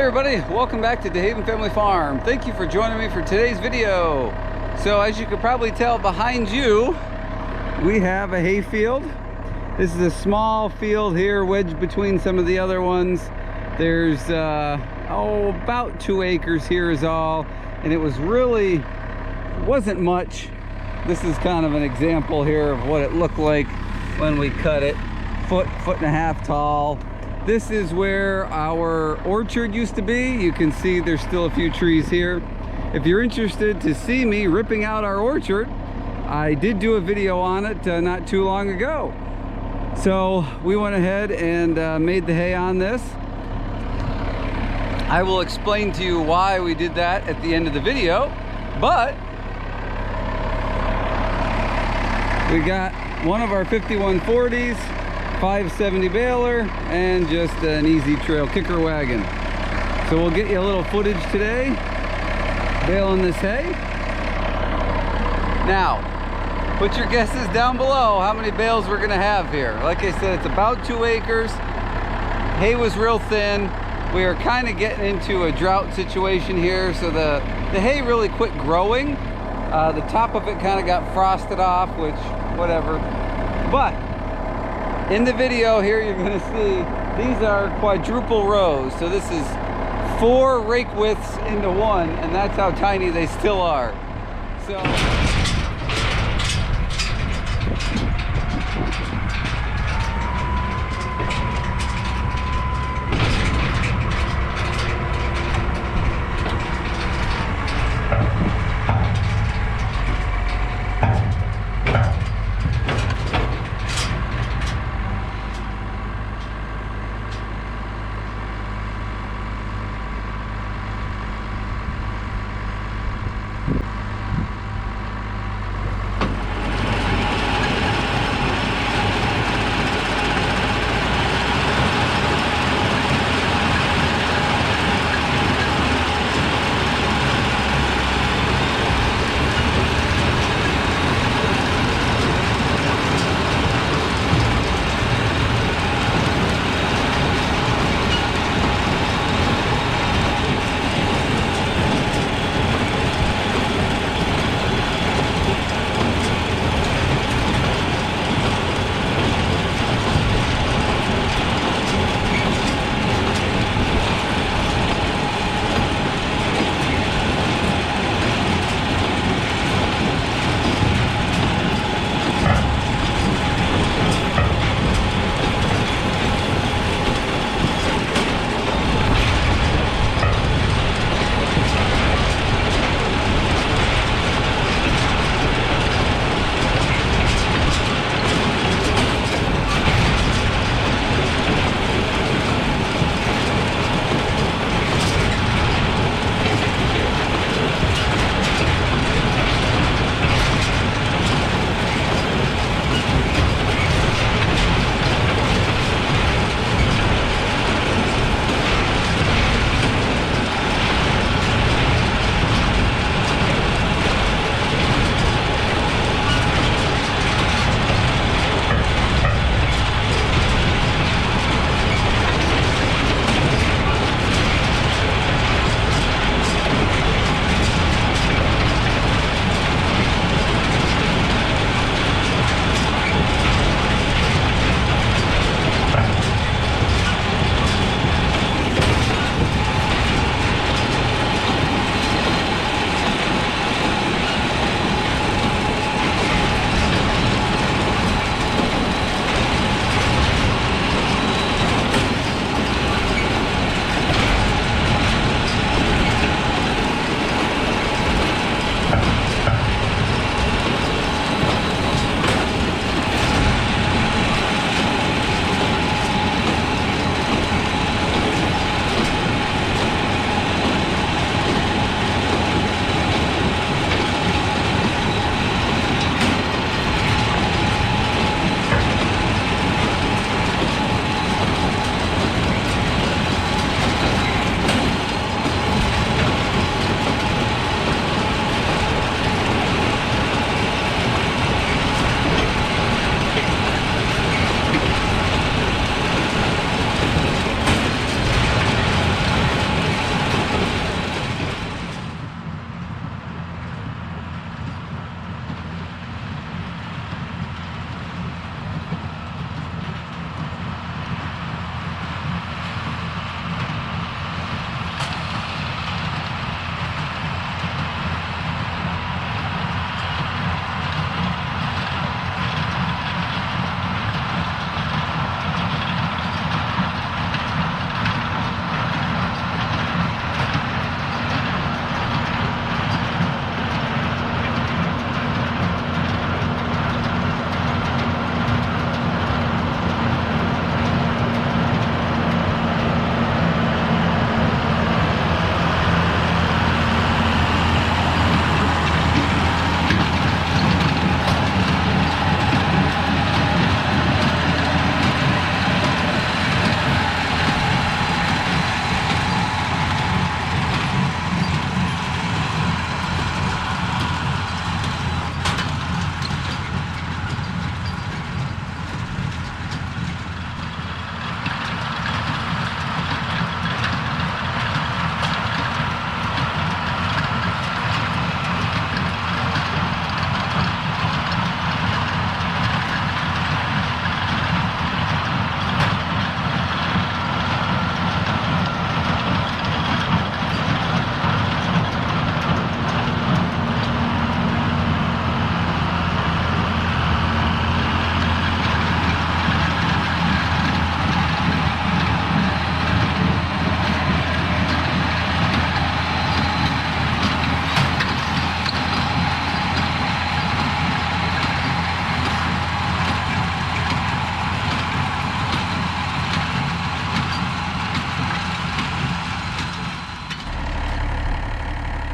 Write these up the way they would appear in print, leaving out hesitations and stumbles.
everybody, welcome back to DeHaven Family Farm. Thank you for joining me for today's video. So as you can probably tell behind you, we have a hay field. This is a small field here wedged between some of the other ones. There's about 2 acres here is all, and it wasn't much. This is kind of an example here of what it looked like when we cut it. Foot and a half tall. This is where our orchard used to be. You can see there's still a few trees here. If you're interested to see me ripping out our orchard, I did do a video on it not too long ago. So we went ahead and made the hay on this. I will explain to you why we did that at the end of the video, but we got one of our 5140s, 570 baler, and just an easy trail kicker wagon. So we'll get you a little footage today baling this hay. Now put your guesses down below how many bales we're gonna have here. Like I said, it's about 2 acres. Hay was real thin. We are kind of getting into a drought situation here, so the hay really quit growing. The top of it kind of got frosted off, which whatever. But in the video here, you're going to see these are quadruple rows. So this is 4 rake widths into one, and that's how tiny they still are. So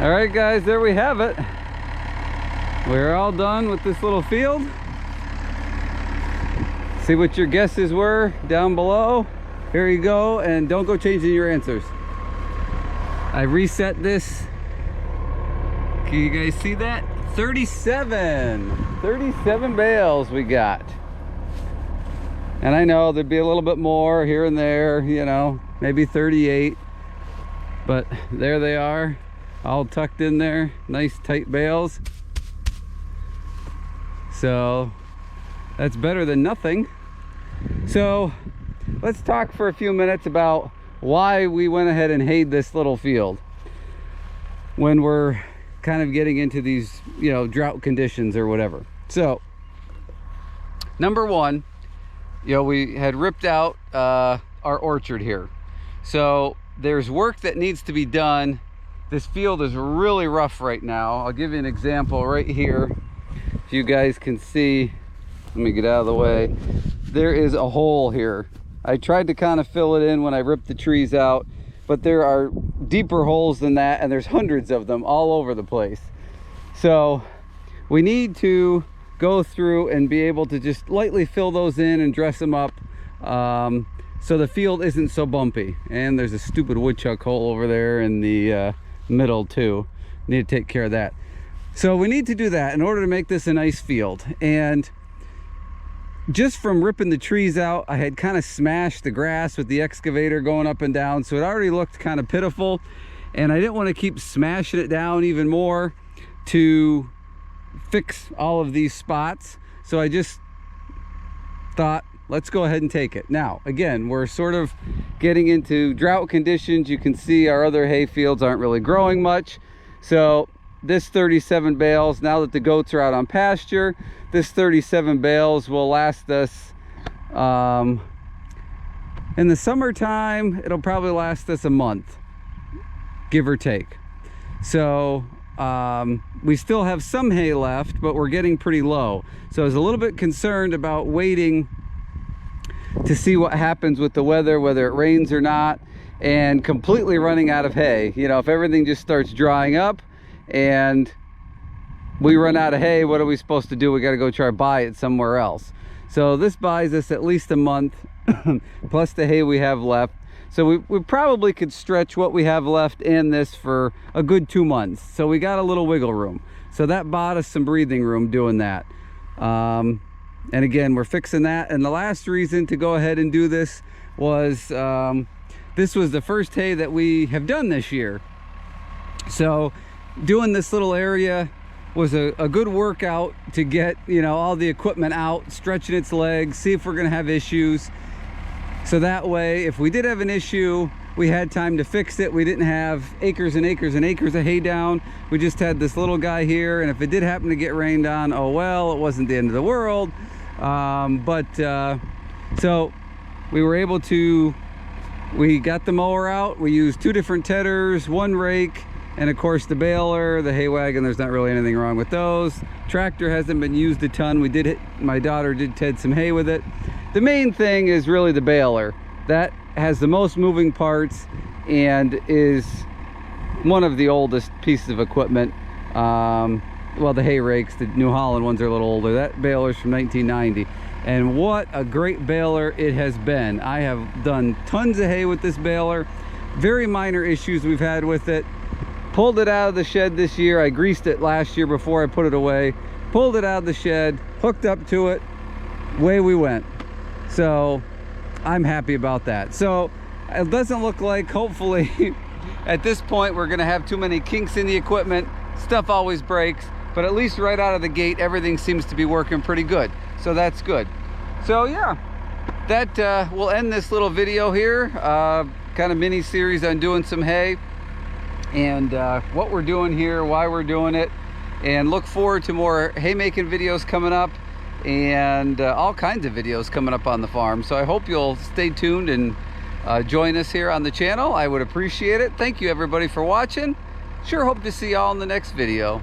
All right, guys, there we have it. We're all done with this little field. See what your guesses were down below. Here you go, and don't go changing your answers. I reset this. Can you guys see that? 37 bales we got. And I know there'd be a little bit more here and there, you know, maybe 38. But there they are, all tucked in there. Nice tight bales. So that's better than nothing. So let's talk for a few minutes about why we went ahead and hayed this little field when we're kind of getting into these, you know, drought conditions or whatever. So number one, you know, we had ripped out our orchard here. So there's work that needs to be done. This field is really rough right now. I'll give you an example right here. If you guys can see, let me get out of the way. There is a hole here. I tried to kind of fill it in when I ripped the trees out, but there are deeper holes than that, and there's hundreds of them all over the place. So we need to go through and be able to just lightly fill those in and dress them up, so the field isn't so bumpy. And there's a stupid woodchuck hole over there in the middle too. Need to take care of that. So we need to do that in order to make this a nice field. And just from ripping the trees out, I had kind of smashed the grass with the excavator going up and down, so it already looked kind of pitiful, and I didn't want to keep smashing it down even more to fix all of these spots. So I just thought, let's go ahead and take it. Now again, we're sort of getting into drought conditions. You can see our other hay fields aren't really growing much. So this 37 bales, now that the goats are out on pasture, this 37 bales will last us, in the summertime, it'll probably last us a month, give or take. So we still have some hay left, but we're getting pretty low. So I was a little bit concerned about waiting to see what happens with the weather, whether it rains or not, and completely running out of hay. You know, if everything just starts drying up and we run out of hay, what are we supposed to do? We got to go try to buy it somewhere else. So this buys us at least a month plus the hay we have left. So we probably could stretch what we have left in this for a good 2 months. So we got a little wiggle room. So that bought us some breathing room doing that. And again, we're fixing that. And the last reason to go ahead and do this was this was the first hay that we have done this year. So doing this little area was a good workout to get, you know, all the equipment out, stretching its legs, see if we're gonna have issues. So that way, if we did have an issue, we had time to fix it. We didn't have acres and acres and acres of hay down. We just had this little guy here, and if it did happen to get rained on, oh well, it wasn't the end of the world. So we were able to, we got the mower out. We used 2 different tedders, 1 rake, and of course the baler, the hay wagon. There's not really anything wrong with those. Tractor hasn't been used a ton. We did hit, my daughter did ted some hay with it. The main thing is really the baler. That has the most moving parts and is one of the oldest pieces of equipment. Well, the hay rakes, the New Holland ones are a little older. That baler's from 1990. And what a great baler it has been. I have done tons of hay with this baler. Very minor issues we've had with it. Pulled it out of the shed this year. I greased it last year before I put it away. Pulled it out of the shed, hooked up to it, away we went. So I'm happy about that. So it doesn't look like, hopefully, at this point we're gonna have too many kinks in the equipment. Stuff always breaks, but at least right out of the gate, everything seems to be working pretty good. So that's good. So yeah, that will end this little video here. Kind of mini series on doing some hay and what we're doing here, why we're doing it, and look forward to more haymaking videos coming up and all kinds of videos coming up on the farm. So I hope you'll stay tuned and join us here on the channel. I would appreciate it. Thank you everybody for watching. Sure hope to see y'all in the next video.